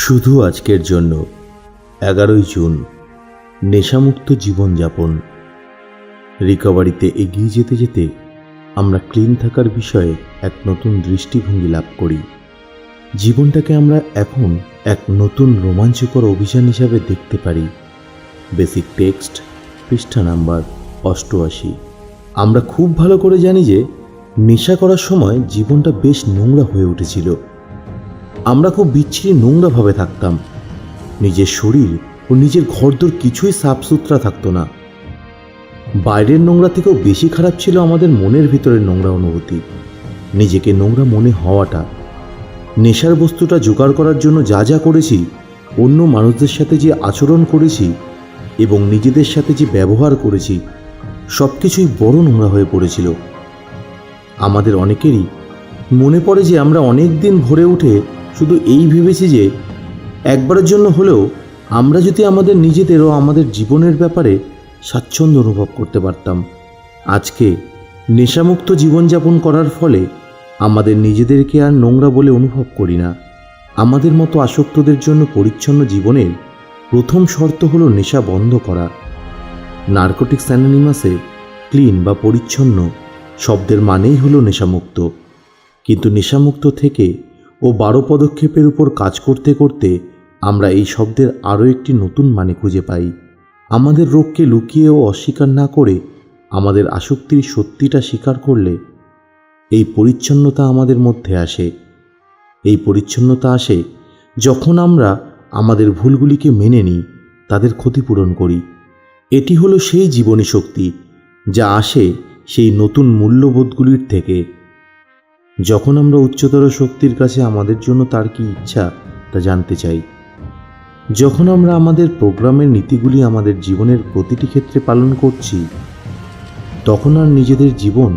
শুধু আজকের জন্য 11ই জুন নেশামুক্ত জীবনযাপন। রিকভারিতে এগিয়ে যেতে যেতে আমরা ক্লিন থাকার বিষয়ে এক নতুন দৃষ্টিভঙ্গি লাভ করি। জীবনটাকে আমরা এখন এক নতুন রোমাঞ্চকর অভিযান হিসাবে দেখতে পারি। বেসিক টেক্সট, পৃষ্ঠা নাম্বার 88। আমরা খুব ভালো করে জানি যে নেশা করার সময় জীবনটা বেশ নোংরা হয়ে উঠেছিল। আমরা খুব বিচ্ছিরি নোংরাভাবে থাকতাম। নিজের শরীর ও নিজের ঘরদোর কিছুই সাফ সুতরা থাকতো না। বাইরের নোংরা থেকেও বেশি খারাপ ছিল আমাদের মনের ভিতরের নোংরা অনুভূতি, নিজেকে নোংরা মনে হওয়াটা। নেশার বস্তুটা জোগাড় করার জন্য যা যা করেছি, অন্য মানুষদের সাথে যে আচরণ করেছি এবং নিজেদের সাথে যে ব্যবহার করেছি, সব কিছুই বড় নোংরা হয়ে পড়েছিল। আমাদের অনেকেরই মনে পড়ে যে আমরা অনেক দিন ভরে উঠে শুধু এই ভেবেছি যে একবারের জন্য হলেও আমরা যদি আমাদের নিজেদের ও আমাদের জীবনের ব্যাপারে স্বাচ্ছন্দ্য অনুভব করতে পারতাম। আজকে নেশামুক্ত জীবনযাপন করার ফলে আমাদের নিজেদেরকে আর নোংরা বলে অনুভব করি না। আমাদের মতো আসক্তদের জন্য পরিচ্ছন্ন জীবনের প্রথম শর্ত হলো নেশা বন্ধ করা। নার্কোটিক্স অ্যানোনিমাসে ক্লিন বা পরিচ্ছন্ন শব্দের মানেই হলো নেশামুক্ত। কিন্তু নেশামুক্ত থেকে ও 12 পদক্ষেপের উপর কাজ করতে করতে আমরা এই শব্দের আরও একটি নতুন মানে খুঁজে পাই। আমাদের রোগকে লুকিয়ে ও অস্বীকার না করে আমাদের আসক্তির সত্যিটা স্বীকার করলে এই পরিচ্ছন্নতা আমাদের মধ্যে আসে। এই পরিচ্ছন্নতা আসে যখন আমরা আমাদের ভুলগুলিকে মেনে নিই, তাদের ক্ষতিপূরণ করি। এটি হলো সেই জীবনী শক্তি যা আসে সেই নতুন মূল্যবোধগুলির থেকে। যখন আমরা উচ্চতর শক্তির কাছে আমাদের জন্য তার কি ইচ্ছা তা জানতে চাই, যখন আমরা আমাদের প্রোগ্রামের নীতিগুলি আমাদের জীবনের প্রতিটি ক্ষেত্রে পালন করছি, তখন আর নিজেদের জীবন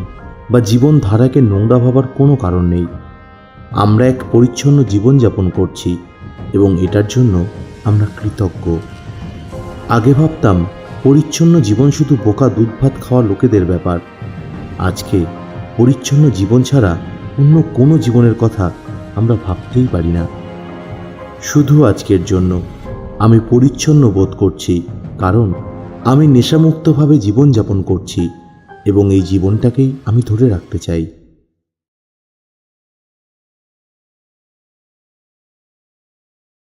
বা জীবনধারাকে নোংরা ভাবার কোনো কারণ নেই। আমরা এক পরিচ্ছন্ন জীবনযাপন করছি এবং এটার জন্য আমরা কৃতজ্ঞ। আগে ভাবতাম পরিচ্ছন্ন জীবন শুধু বোকা দুধ ভাত খাওয়া লোকেদের ব্যাপার। আজকে পরিচ্ছন্ন জীবন ছাড়া অন্য কোনো জীবনের কথা আমরা ভাবতেই পারি না। শুধু আজকের জন্য আমি পরিচ্ছন্ন বোধ করছি, কারণ আমি নেশামুক্তভাবে জীবনযাপন করছি এবং এই জীবনটাকেই আমি ধরে রাখতে চাই।